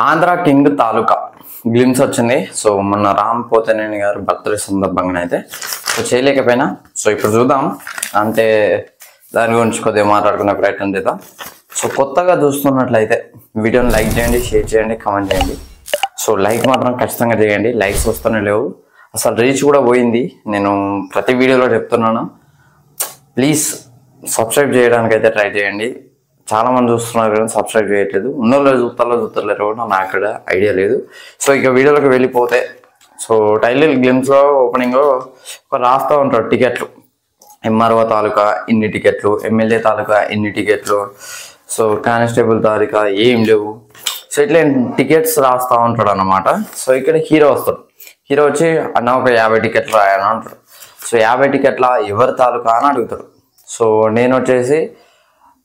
Andhra king తాలూకా glimpse వచ్చింది. So మొన్న రామ్ పోతనేని గారు బర్త్డే సందర్భంగా అయితే సో చేయలేకపోయినా. సో ఇప్పుడు చూద్దాం, అంటే దాని గురించి కొద్దిగా మాట్లాడుకునే ప్రయత్నం చేద్దాం. సో కొత్తగా చూస్తున్నట్లయితే వీడియోని లైక్ చేయండి, షేర్ చేయండి, కామెంట్ చేయండి. సో లైక్ మాత్రం ఖచ్చితంగా చేయండి, లైక్స్ వస్తూనే లేవు, అసలు రీచ్ కూడా పోయింది. నేను ప్రతి వీడియోలో చెప్తున్నాను, ప్లీజ్ సబ్స్క్రైబ్ చేయడానికి అయితే ట్రై చేయండి. చాలా మంది చూస్తున్నారు కానీ సబ్స్క్రైబ్ చేయట్లేదు. ఉన్నోళ్ళు చూస్తలేరు కూడా నాకు అక్కడ ఐడియా లేదు. సో ఇక వీడియోలోకి వెళ్ళిపోతే, సో టైటిల్ గేమ్స్లో ఓపెనింగ్ ఒక రాస్తూ ఉంటారు టికెట్లు, ఎంఆర్ఓ తాలూకా ఇన్ని టికెట్లు, ఎమ్మెల్యే తాలూకా ఇన్ని టికెట్లు, సో కానిస్టేబుల్ తాలూకా ఏం లేవు. సో ఇట్లా టికెట్స్ రాస్తూ ఉంటాడు అన్నమాట. సో ఇక్కడ హీరో వస్తాడు, హీరో వచ్చి అన్న ఒక 50 టికెట్లు రాయని అంటాడు. సో 50 టికెట్ల ఎవరి తాలూకా అని అడుగుతాడు. సో నేను వచ్చేసి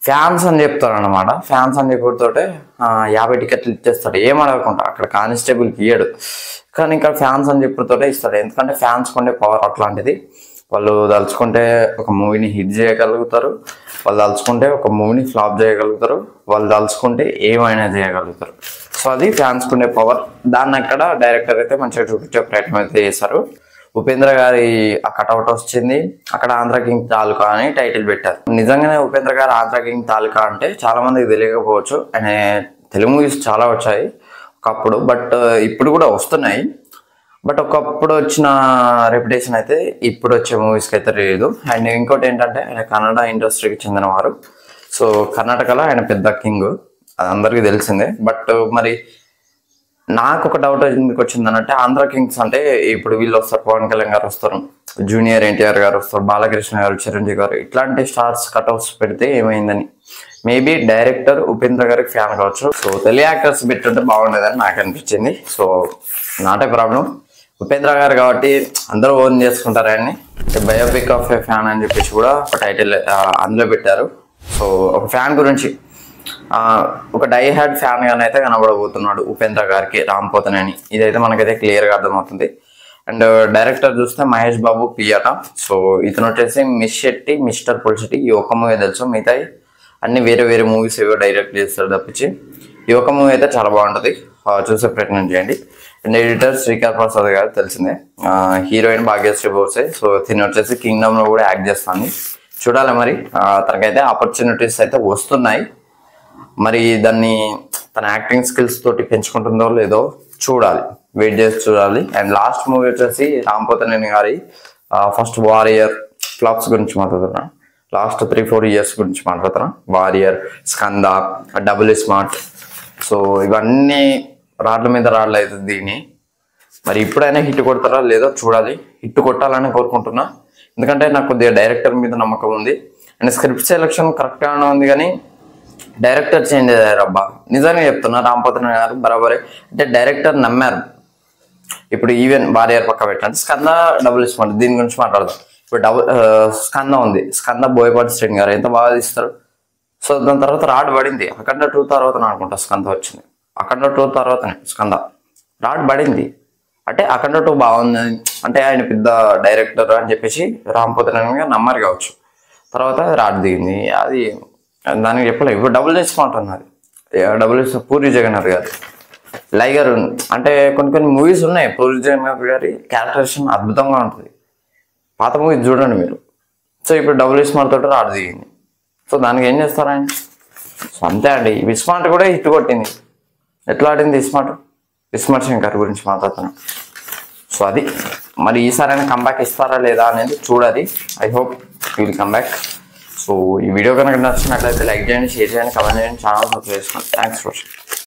ఫ్యాన్స్ అని చెప్తాడు అనమాట. ఫ్యాన్స్ అని చెప్పితోటే 50 టికెట్లు ఇచ్చేస్తాడు, ఏం అడగకుండా. అక్కడ కానిస్టేబుల్కి ఇయ్యడు, కానీ ఇక్కడ ఫ్యాన్స్ అని చెప్పితోటే ఇస్తాడు. ఎందుకంటే ఫ్యాన్స్ కొండే పవర్ అట్లాంటిది. వాళ్ళు తలుచుకుంటే ఒక మూవీని హిట్ చేయగలుగుతారు, వాళ్ళు తలుచుకుంటే ఒక మూవీని ఫ్లాప్ చేయగలుగుతారు, వాళ్ళు తలుచుకుంటే ఏమైనా చేయగలుగుతారు. సో అది ఫ్యాన్స్ ఉండే పవర్. దాన్ని అక్కడ డైరెక్టర్ అయితే మంచిగా చూపించే ప్రయత్నం అయితే చేశారు. ఉపేంద్ర గారి ఆ కటౌట్ వచ్చింది, అక్కడ ఆంధ్ర కింగ్ తాలూకా అని టైటిల్ పెట్టారు. నిజంగానే ఉపేంద్ర గారు ఆంధ్ర కింగ్ తాలూకా అంటే చాలా మందికి తెలియకపోవచ్చు. ఆయన తెలుగు మూవీస్ చాలా వచ్చాయి ఒకప్పుడు, బట్ ఇప్పుడు కూడా వస్తున్నాయి. బట్ ఒకప్పుడు వచ్చిన రెప్యుటేషన్ అయితే ఇప్పుడు వచ్చే మూవీస్కి అయితే లేదు. అండ్ ఇంకోటి ఏంటంటే ఆయన కన్నడ ఇండస్ట్రీకి చెందినవారు. సో కర్ణాటకలో ఆయన పెద్ద కింగ్, అది అందరికీ తెలిసిందే. బట్ మరి నాకు ఒక డౌట్ ఎందుకు వచ్చిందనంటే, ఆంధ్ర కింగ్స్ అంటే ఇప్పుడు వీళ్ళు వస్తారు, పవన్ కళ్యాణ్ గారు వస్తారు, జూనియర్ ఎన్టీఆర్ గారు వస్తారు, బాలకృష్ణ గారు, చిరంజీవి గారు, ఇట్లాంటి స్టార్స్ కట్అవుట్స్ పెడితే ఏమైందని. మేబీ డైరెక్టర్ ఉపేంద్ర గారికి ఫ్యాన్ కావచ్చు. సో తెలుగు యాక్టర్స్ పెట్టుంటే బాగుండేదని నాకు అనిపించింది. So not a problem, Upendra గారు కాబట్టి అందరూ ఓన్ చేసుకుంటారు ఆయన్ని. బయోపిక్ ఆఫ్ ఏ ఫ్యాన్ అని చెప్పేసి కూడా ఒక టైటిల్ అందులో పెట్టారు. సో ఒక ఫ్యాన్ గురించి, ఒక డై హ్యాడ్ ఫ్యాన్ గానే అయితే కనబడబోతున్నాడు ఉపేంద్ర గారికి రామ్ పోతనేని. ఇదైతే మనకైతే క్లియర్గా అర్థమవుతుంది. అండ్ డైరెక్టర్ చూస్తే మహేష్ బాబు పియట. సో ఇతను వచ్చేసి మిస్ శెట్టి, మిస్టర్ పుల్శెట్టి, ఈ ఒక్క మూవీ తెలుసు, మిగతా అన్ని వేరే వేరే మూవీస్ ఏవో డైరెక్ట్ చేస్తారు తప్పించి ఈ ఒక్క మూవీ అయితే చాలా బాగుంటుంది, చూసే ప్రయత్నం చేయండి. అండ్ ఎడిటర్ శ్రీకర్ ప్రసాద్ గారు తెలిసిందే, హీరోయిన్ భాగ్యశ్రీ బోసే. సో తిని వచ్చేసి కింగ్డమ్ లో కూడా యాక్ట్ చేస్తుంది. చూడాలి మరి, తనకైతే ఆపర్చునిటీస్ అయితే వస్తున్నాయి. మరి దాన్ని తన యాక్టింగ్ స్కిల్స్ తోటి పెంచుకుంటుందో లేదో చూడాలి, వెయిట్ చేసి చూడాలి. అండ్ లాస్ట్ మూవీ వచ్చేసి రామ్ పోతనేని గారి ఫస్ట్ వారియర్ ఫ్లాప్స్ గురించి మాట్లాడుతున్నా, లాస్ట్ 3-4 years గురించి మాట్లాడుతున్నా. Warrior, Skanda, Double Smart, so ఇవన్నీ రాడ్ల మీద రాడ్లు అవుతుంది దీన్ని. మరి ఇప్పుడైనా హిట్ కొడతారా లేదో చూడాలి. హిట్ కొట్టాలని కోరుకుంటున్నా, ఎందుకంటే నాకు కొద్దిగా డైరెక్టర్ మీద నమ్మకం ఉంది. అండ్ స్క్రిప్ట్ సెలెక్షన్ కరెక్ట్గానే ఉంది, కానీ డైరెక్టర్ చేంజ్ అయ్యారు. అబ్బా నిజంగా చెప్తున్నా, రామ్ పోతనేని గారు బరాబరే. అంటే డైరెక్టర్ నమ్మారు. ఇప్పుడు ఈవెన్ వారియర్ పక్క పెట్టండి, స్కంద, డబుల్ స్మార్ట్, దీని గురించి మాట్లాడదాం. ఇప్పుడు స్కంద ఉంది, స్కంద బోయపాటి శ్రీని గారు ఎంత బాగా తీస్తారు. సో దాని తర్వాత రాడ్ పడింది, అఖండ 2 తర్వాత అనుకుంటా స్కంద వచ్చింది. అఖండ 2 తర్వాతనే స్కంద రాడ్ పడింది. అంటే అఖండ 2 బాగుంది అంటే ఆయన పెద్ద డైరెక్టర్ అని చెప్పేసి రామ్ పోతనేని గారు నమ్మరు కావచ్చు. తర్వాత రాడ్ దిగింది, అది దానికి చెప్పలేదు. ఇప్పుడు డబుల్ స్మార్ట్ ఉన్నది, డబుల్ పూరి జగన్నాథ్ గారు లైగర్, అంటే కొన్ని మూవీస్ ఉన్నాయి పూరి జగన్నాథ్ గారి క్యారెక్టరేషన్ అద్భుతంగా ఉంటుంది. పాత మూవీస్ చూడండి మీరు. సో ఇప్పుడు డబుల్ స్మార్ట్ తోటి రాడ్ దిగింది. సో దానికి ఏం చేస్తారు ఆయన? సో అంతే అండి. విస్మార్ట్ కూడా హిట్ కొట్టింది. ఎట్లా ఆడింది విస్మార్ట్ శంకర్ గురించి మాట్లాడుతున్నాను. సో అది మరి ఈసారి అయినా కంబ్యాక్ ఇస్తారా లేదా అనేది చూడాలి. I hope will comeback. So ఈ వీడియో కనుక నచ్చినట్లయితే లైక్ చేయండి, షేర్ చేయండి, కామెంట్ చేయండి, ఛానల్ సబ్స్క్రైబ్ చేసుకోండి. Thanks for watching.